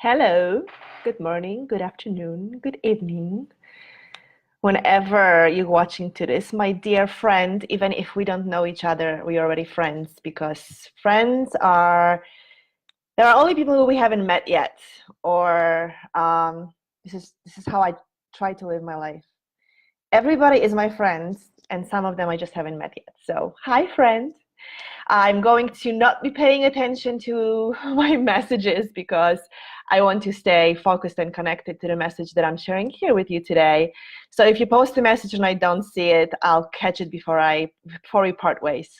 Hello, good morning, good afternoon, good evening. Whenever you're watching to this, my dear friend, even if we don't know each other, we're already friends because there are only people who we haven't met yet, or this is how I try to live my life. Everybody is my friend, and some of them I just haven't met yet. So, hi, friend. I'm going to not be paying attention to my messages because I want to stay focused and connected to the message that I'm sharing here with you today. So if you post a message and I don't see it, I'll catch it before we part ways.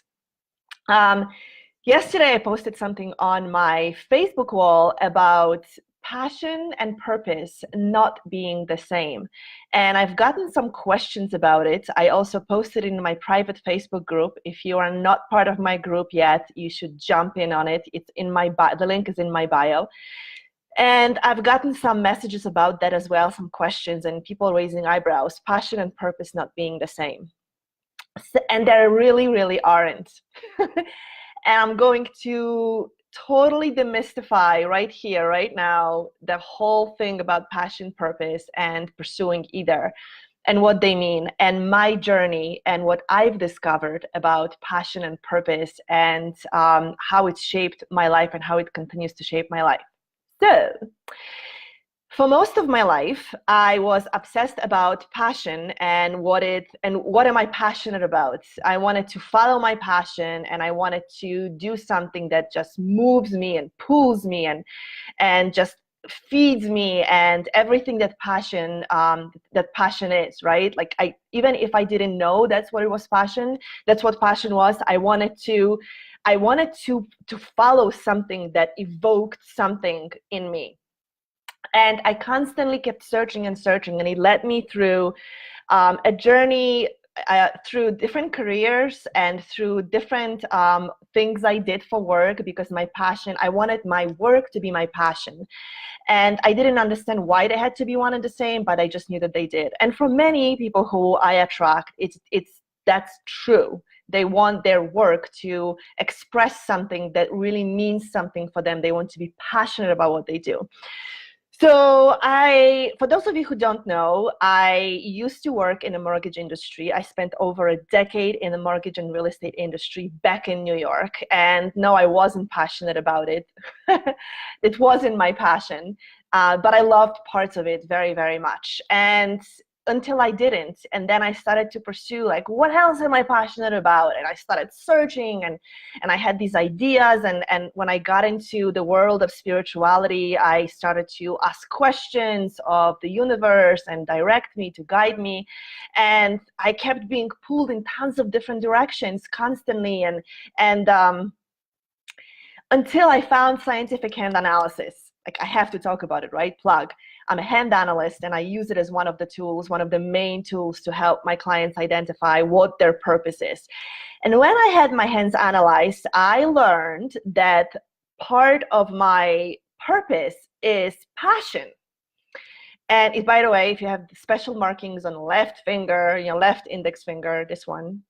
Yesterday I posted something on my Facebook wall about passion and purpose not being the same. And I've gotten some questions about it. I also posted in my private Facebook group. If you are not part of my group yet, you should jump in on it. It's in my bio. The link is in my bio. And I've gotten some messages about that as well, some questions and people raising eyebrows, passion and purpose not being the same. And there really, really aren't. And I'm going to totally demystify right here, right now, the whole thing about passion, purpose, and pursuing either, and what they mean, and my journey, and what I've discovered about passion and purpose, and how it's shaped my life and how it continues to shape my life. So, for most of my life, I was obsessed about passion and what am I passionate about. I wanted to follow my passion and I wanted to do something that just moves me and pulls me and just feeds me and everything that passion is, right? Like even if I didn't know that's what passion was, I wanted to follow something that evoked something in me. And I constantly kept searching and searching, and it led me through a journey through different careers and through different things I did for work, because I wanted my work to be my passion. And I didn't understand why they had to be one and the same, but I just knew that they did. And for many people who I attract, that's true. They want their work to express something that really means something for them. They want to be passionate about what they do. So for those of you who don't know, I used to work in the mortgage industry. I spent over a decade in the mortgage and real estate industry back in New York. And no, I wasn't passionate about it. It wasn't my passion, but I loved parts of it very, very much. And until I didn't. And then I started to pursue, like, what else am I passionate about? And I started searching and I had these ideas. And when I got into the world of spirituality, I started to ask questions of the universe and direct me, to guide me. And I kept being pulled in tons of different directions constantly. And until I found scientific hand analysis. Like, I have to talk about it, right? Plug. I'm a hand analyst and I use it as one of the main tools to help my clients identify what their purpose is. And when I had my hands analyzed, I learned that part of my purpose is passion. And by the way, if you have special markings on the left finger, left index finger, this one,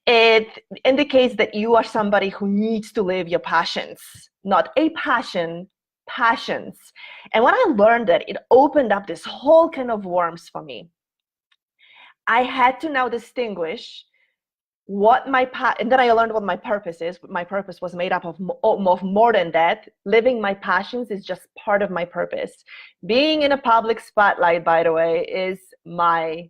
it indicates that you are somebody who needs to live your passions, not a passion, passions. And when I learned that, it opened up this whole can of worms for me. I had to now distinguish and then I learned what my purpose is. My purpose was made up of more than that. Living my passions is just part of my purpose. Being in a public spotlight, by the way, is my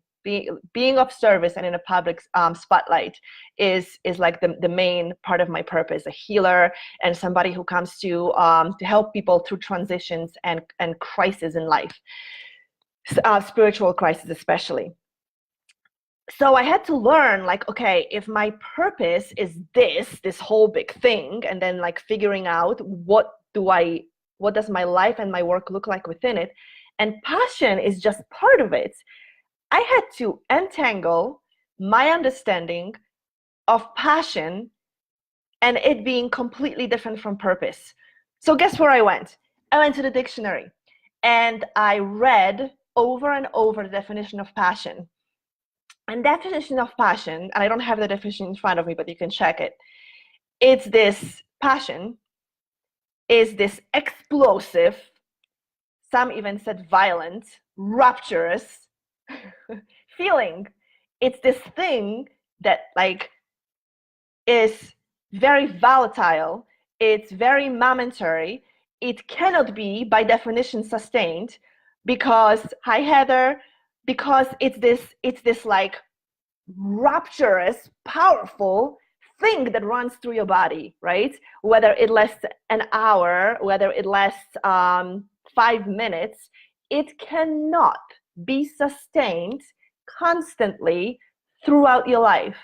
being of service and in a public spotlight is like the main part of my purpose. A healer and somebody who comes to help people through transitions and crises in life, spiritual crisis especially. So I had to learn, like, okay, if my purpose is this whole big thing, and then like figuring out what does my life and my work look like within it, and passion is just part of it. I had to untangle my understanding of passion and it being completely different from purpose. So guess where I went? I went to the dictionary and I read over and over the definition of passion. And definition of passion, and I don't have the definition in front of me, but you can check it. It's this passion is this explosive, some even said violent, rapturous feeling. It's this thing that like is very volatile. It's very momentary. It cannot be by definition sustained because, hi Heather, because it's this like rapturous, powerful thing that runs through your body, right? Whether it lasts an hour, whether it lasts 5 minutes, it cannot be sustained constantly throughout your life.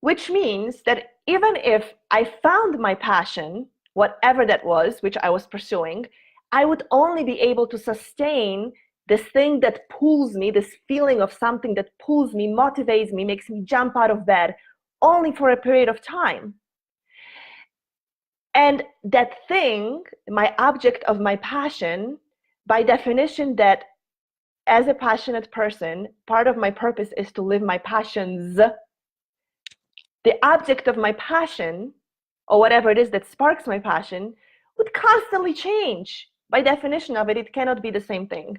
Which means that even if I found my passion, whatever that was, which I was pursuing, I would only be able to sustain this thing that pulls me, this feeling of something that pulls me, motivates me, makes me jump out of bed, only for a period of time. And that thing, my object of my passion, by definition, that as a passionate person, part of my purpose is to live my passions. The object of my passion, or whatever it is that sparks my passion, would constantly change. By definition of it, it cannot be the same thing.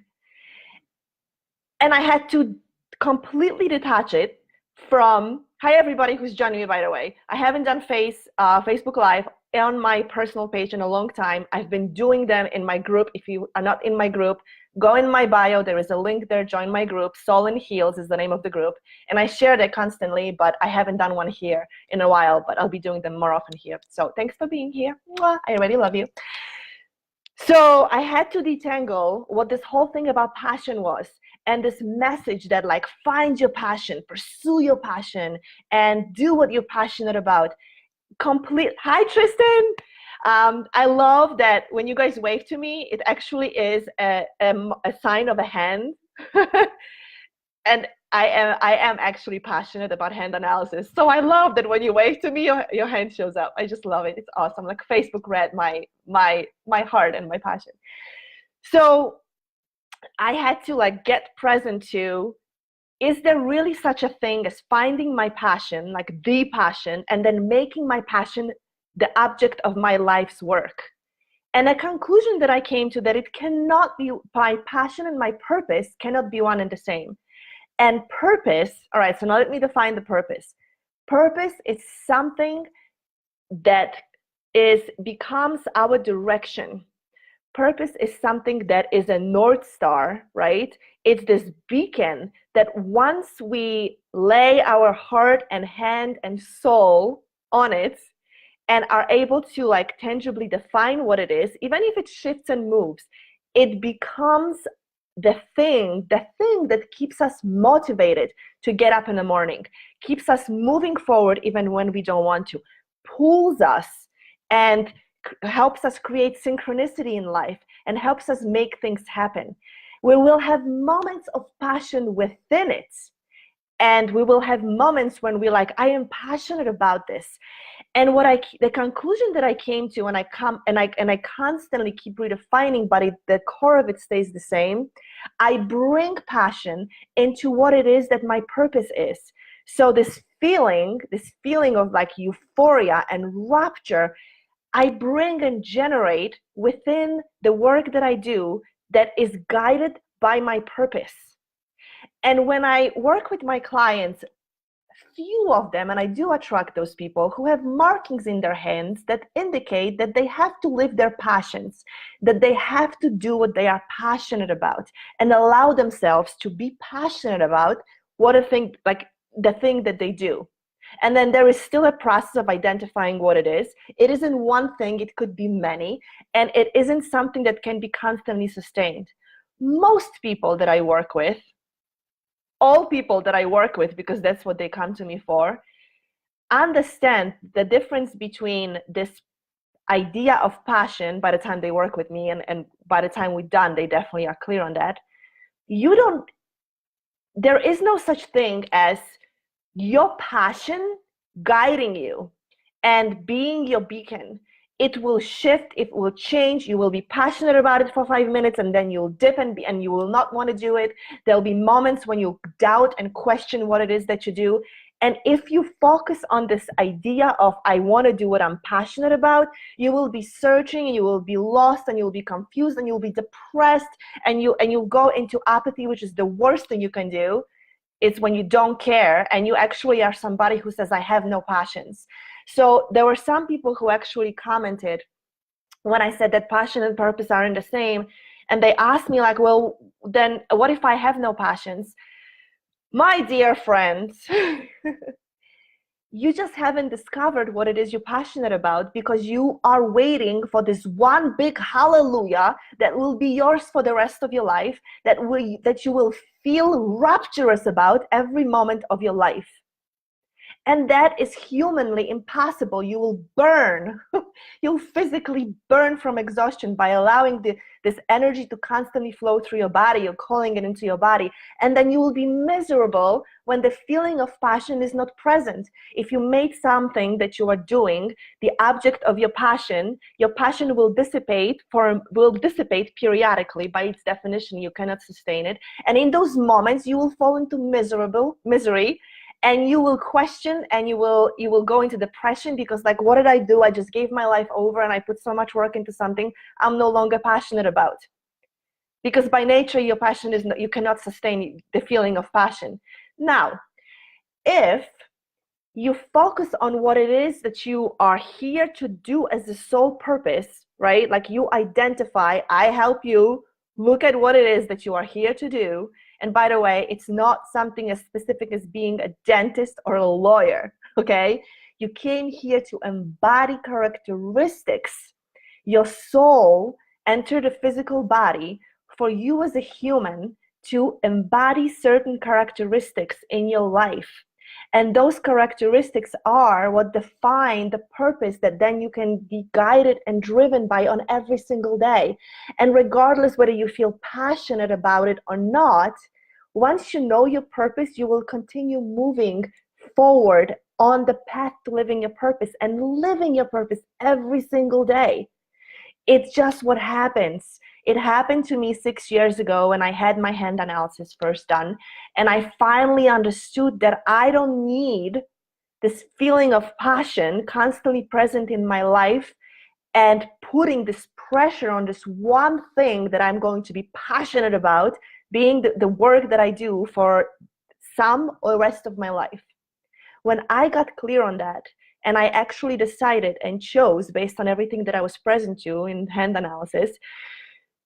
And I had to completely detach it from, hi everybody who's joining me, by the way. I haven't done Facebook Live on my personal page in a long time. I've been doing them in my group. If you are not in my group, go in my bio. There is a link there, join my group. Soul in Heels is the name of the group. And I share that constantly, but I haven't done one here in a while, but I'll be doing them more often here. So thanks for being here. Mwah, I really love you. So I had to detangle what this whole thing about passion was, and this message that like, find your passion, pursue your passion, and do what you're passionate about. Hi Tristan. I love that when you guys wave to me, it actually is a sign of a hand. And I am actually passionate about hand analysis. So I love that when you wave to me, your hand shows up. I just love it. It's awesome. Like Facebook read my heart and my passion. So I had to like get present to, is there really such a thing as finding my passion, like the passion, and then making my passion the object of my life's work? And a conclusion that I came to, that it cannot be, my passion and my purpose cannot be one and the same. And purpose, all right, so now let me define the purpose. Purpose is something that becomes our direction. Purpose is something that is a North Star, right? It's this beacon that once we lay our heart and hand and soul on it and are able to like tangibly define what it is, even if it shifts and moves, it becomes the thing that keeps us motivated to get up in the morning, keeps us moving forward even when we don't want to, pulls us and helps us create synchronicity in life and helps us make things happen. We will have moments of passion within it, and we will have moments when we're like, I am passionate about this. And the conclusion that I came to, and I constantly keep redefining, but the core of it stays the same. I bring passion into what it is that my purpose is. So this feeling of like euphoria and rapture, I bring and generate within the work that I do that is guided by my purpose. And when I work with my clients, few of them, and I do attract those people who have markings in their hands that indicate that they have to live their passions, that they have to do what they are passionate about and allow themselves to be passionate about the thing that they do. And then there is still a process of identifying what it is. It isn't one thing, it could be many, and it isn't something that can be constantly sustained. Most people that I work with, all people that I work with, because that's what they come to me for, understand the difference between this idea of passion by the time they work with me, and by the time we're done, they definitely are clear on that. There is no such thing as your passion guiding you and being your beacon. It will shift, it will change. You will be passionate about it for 5 minutes, and then you'll dip and you will not want to do it. There'll be moments when you doubt and question what it is that you do. And if you focus on this idea of, I want to do what I'm passionate about, you will be searching, and you will be lost, and you'll be confused, and you'll be depressed, and you'll go into apathy, which is the worst thing you can do. It's when you don't care and you actually are somebody who says, I have no passions. So there were some people who actually commented when I said that passion and purpose aren't the same. And they asked me, like, well, then what if I have no passions? My dear friends, you just haven't discovered what it is you're passionate about, because you are waiting for this one big hallelujah that will be yours for the rest of your life, that you will feel rapturous about every moment of your life. And that is humanly impossible. You will burn. You'll physically burn from exhaustion by allowing this energy to constantly flow through your body. You're calling it into your body. And then you will be miserable when the feeling of passion is not present. If you make something that you are doing the object of your passion will dissipate periodically. By its definition, you cannot sustain it. And in those moments, you will fall into misery. And you will question, and you will go into depression, because, like, what did I do? I just gave my life over, and I put so much work into something I'm no longer passionate about. Because by nature, your passion is not, you cannot sustain the feeling of passion. Now, if you focus on what it is that you are here to do as the sole purpose, right? Like, you identify, I help you look at what it is that you are here to do. And by the way, it's not something as specific as being a dentist or a lawyer, okay? You came here to embody characteristics. Your soul entered the physical body for you as a human to embody certain characteristics in your life. And those characteristics are what define the purpose that then you can be guided and driven by on every single day. And regardless whether you feel passionate about it or not, once you know your purpose, you will continue moving forward on the path to living your purpose and living your purpose every single day. It's just what happens. It happened to me 6 years ago when I had my hand analysis first done, and I finally understood that I don't need this feeling of passion constantly present in my life and putting this pressure on this one thing that I'm going to be passionate about, being the work that I do for some or the rest of my life. When I got clear on that, and I actually decided and chose, based on everything that I was present to in hand analysis,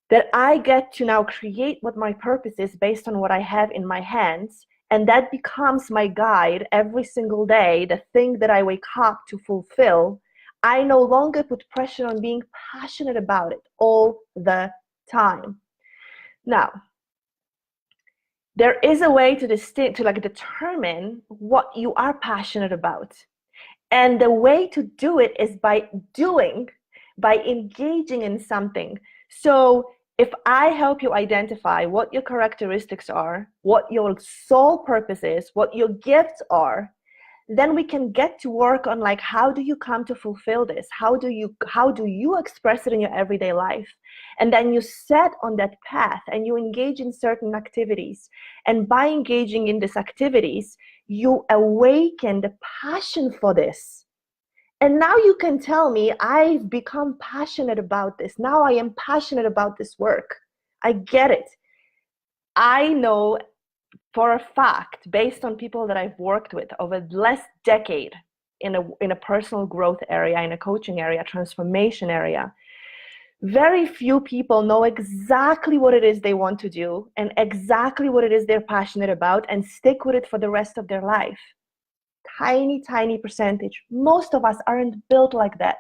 that I get to now create what my purpose is based on what I have in my hands. And that becomes my guide every single day, the thing that I wake up to fulfill. I no longer put pressure on being passionate about it all the time. Now, there is a way to determine what you are passionate about. And the way to do it is by engaging in something. So if I help you identify what your characteristics are, what your sole purpose is, what your gifts are, then we can get to work on, like, how do you come to fulfill this? How do you express it in your everyday life? And then you set on that path and you engage in certain activities. And by engaging in these activities, you awaken the passion for this. And now you can tell me, I've become passionate about this. Now I am passionate about this work. I get it. I know for a fact, based on people that I've worked with over the last decade in a personal growth area, in a coaching area, transformation area, very few people know exactly what it is they want to do and exactly what it is they're passionate about and stick with it for the rest of their life. Tiny percentage. Most of us aren't built like that.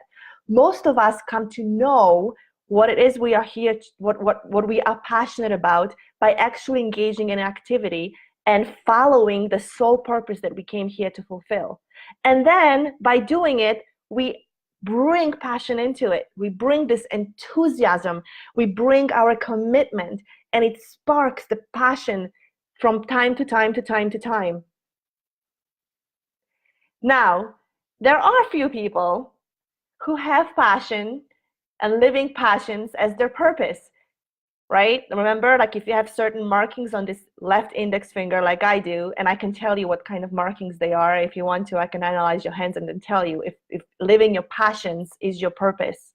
Most of us come to know what it is we are here, what we are passionate about, by actually engaging in activity and following the sole purpose that we came here to fulfill. And then by doing it, we bring passion into it. We bring this enthusiasm. We bring our commitment, and it sparks the passion from time to time to time to time. Now, there are a few people who have passion and living passions as their purpose. right? Remember, like if you have certain markings on this left index finger, like I do, and I can tell you what kind of markings they are. If you want to, I can analyze your hands and then tell you if living your passions is your purpose.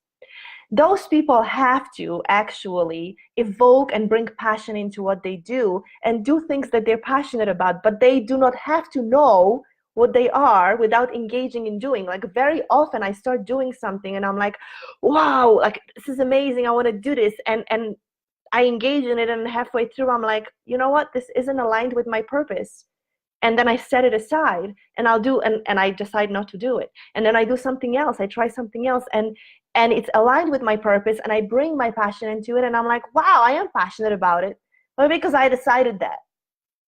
Those people have to actually evoke and bring passion into what they do and do things that they're passionate about, but they do not have to know what they are without engaging in doing. Like very often I start doing something and I'm like, wow, like this is amazing, I want to do this, and I engage in it, and halfway through I'm like, you know what, this isn't aligned with my purpose. And then I set it aside and I'll do, and I decide not to do it. And then I do something else, I try something else, and it's aligned with my purpose, and I bring my passion into it, and I'm like, wow, I am passionate about it. But because I decided that.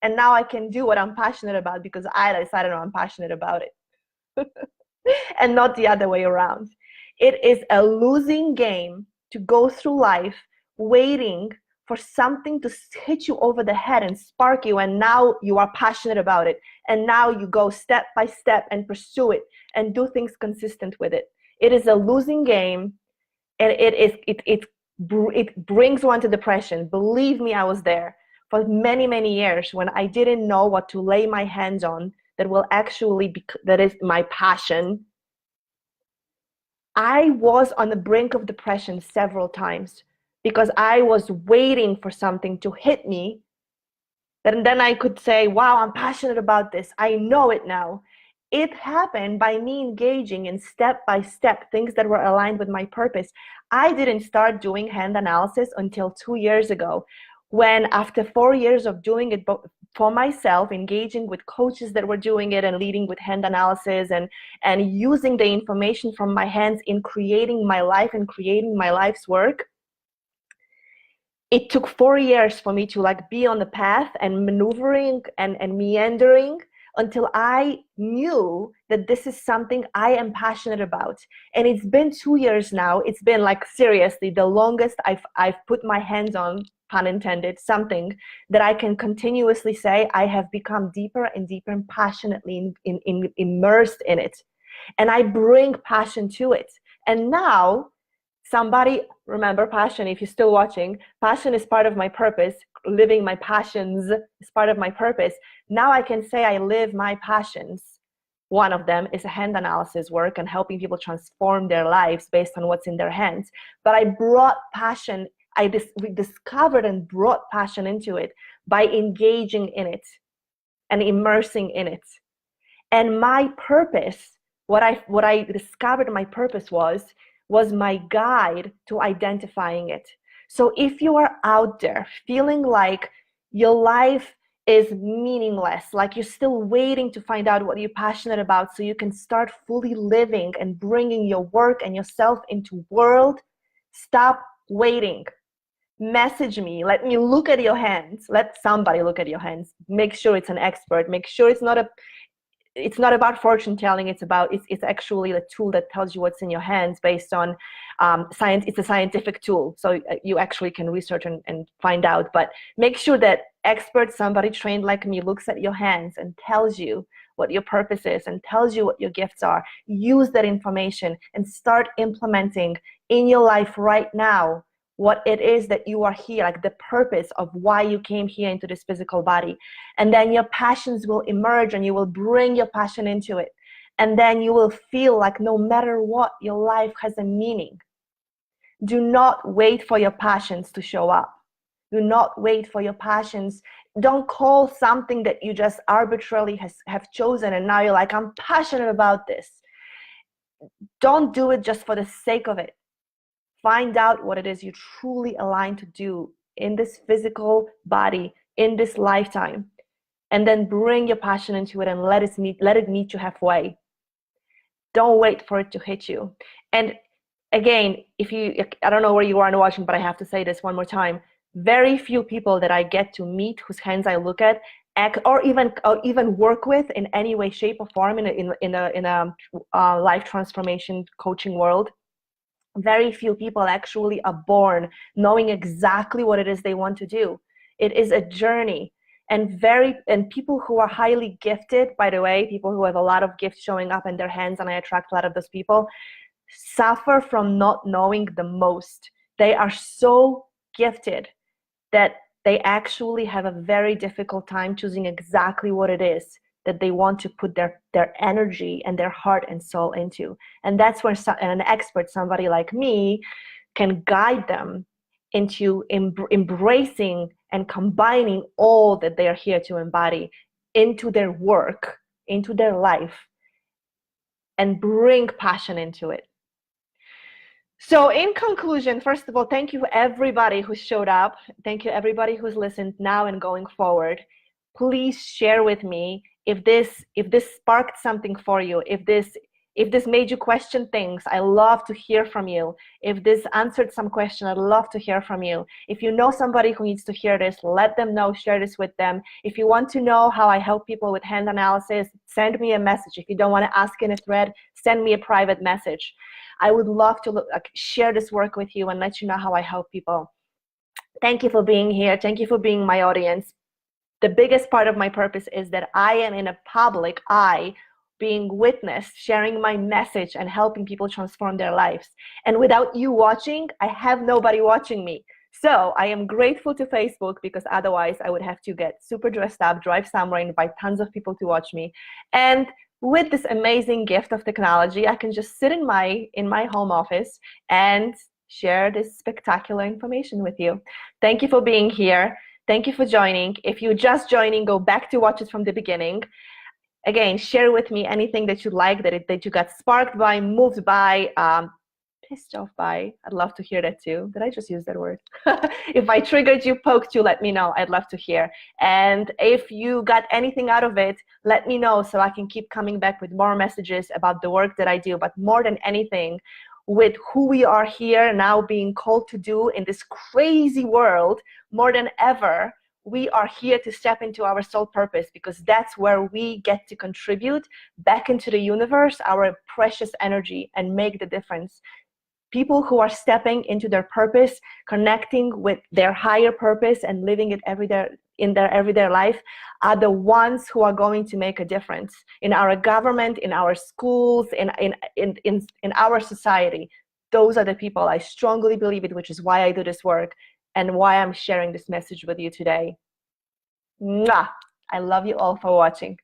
And now I can do what I'm passionate about because I decided I'm passionate about it. And not the other way around. It is a losing game to go through life waiting for something to hit you over the head and spark you, and now you are passionate about it, and now you go step by step and pursue it and do things consistent with it. It is a losing game, and it brings one to depression. Believe me, I was there for many years when I didn't know what to lay my hands on that will actually be, that is my passion. I was on the brink of depression several times because I was waiting for something to hit me. And then I could say, wow, I'm passionate about this. I know it now. It happened by me engaging in step-by-step things that were aligned with my purpose. I didn't start doing hand analysis until 2 years ago, when after 4 years of doing it for myself, engaging with coaches that were doing it and leading with hand analysis and using the information from my hands in creating my life and creating my life's work, it took 4 years for me to like be on the path and maneuvering and meandering until I knew that this is something I am passionate about. And it's been 2 years now. It's been like seriously the longest I've put my hands on, pun intended, something that I can continuously say I have become deeper and deeper and passionately immersed in it. And I bring passion to it. And now somebody, remember, passion, if you're still watching, passion is part of my purpose. Living my passions is part of my purpose. Now I can say I live my passions. One of them is a hand analysis work and helping people transform their lives based on what's in their hands. But I brought passion, we discovered and brought passion into it by engaging in it and immersing in it. And my purpose, what I discovered my purpose was my guide to identifying it. So if you are out there feeling like your life is meaningless, like you're still waiting to find out what you're passionate about so you can start fully living and bringing your work and yourself into world, stop waiting. Message me, let me look at your hands, let somebody look at your hands, make sure it's an expert, make sure it's not about fortune telling. It's actually a tool that tells you what's in your hands based on science. It's a scientific tool, so you actually can research and find out. But make sure that expert, somebody trained like me, looks at your hands and tells you what your purpose is and tells you what your gifts are. Use that information and start implementing in your life right now what it is that you are here, like the purpose of why you came here into this physical body. And then your passions will emerge and you will bring your passion into it. And then you will feel like no matter what, your life has a meaning. Do not wait for your passions to show up. Do not wait for your passions. Don't call something that you just arbitrarily have chosen and now you're like, I'm passionate about this. Don't do it just for the sake of it. Find out what it is you truly align to do in this physical body, in this lifetime, and then bring your passion into it and let it meet you halfway. Don't wait for it to hit you. And again, I don't know where you are watching, but I have to say this one more time. Very few people that I get to meet whose hands I look at or even work with in any way, shape, or form in a life transformation coaching world. Very few people actually are born knowing exactly what it is they want to do. It is a journey. And people who are highly gifted, by the way, people who have a lot of gifts showing up in their hands, and I attract a lot of those people, suffer from not knowing the most. They are so gifted that they actually have a very difficult time choosing exactly what it is that they want to put their energy and their heart and soul into. And that's where an expert, somebody like me, can guide them into embracing and combining all that they are here to embody into their work, into their life, and bring passion into it. So in conclusion, first of all, thank you everybody who showed up. Thank you everybody who's listened now and going forward. Please share with me if this sparked something for you, if this made you question things. I love to hear from you. If this answered some question, I'd love to hear from you. If you know somebody who needs to hear this, let them know, share this with them. If you want to know how I help people with hand analysis, send me a message. If you don't want to ask in a thread, send me a private message. I would love to share this work with you and let you know how I help people. Thank you for being here. Thank you for being my audience. The biggest part of my purpose is that I am in a public eye, being witnessed, sharing my message and helping people transform their lives. And without you watching, I have nobody watching me. So I am grateful to Facebook, because otherwise I would have to get super dressed up, drive somewhere, invite tons of people to watch me. And with this amazing gift of technology, I can just sit in my home office and share this spectacular information with you. Thank you for being here. Thank you for joining. If you're just joining, go back to watch it from the beginning. Again, share with me anything that you like, that you got sparked by, moved by, pissed off by. I'd love to hear that too. Did I just use that word? If I triggered you, poked you, let me know. I'd love to hear. And if you got anything out of it, let me know so I can keep coming back with more messages about the work that I do. But more than anything, with who we are here now being called to do in this crazy world, more than ever, we are here to step into our soul purpose, because that's where we get to contribute back into the universe, our precious energy, and make the difference. People who are stepping into their purpose, connecting with their higher purpose and living it in their everyday life, are the ones who are going to make a difference in our government, in our schools, in our society. Those are the people. I strongly believe it, which is why I do this work and why I'm sharing this message with you today. Mwah! I love you all for watching.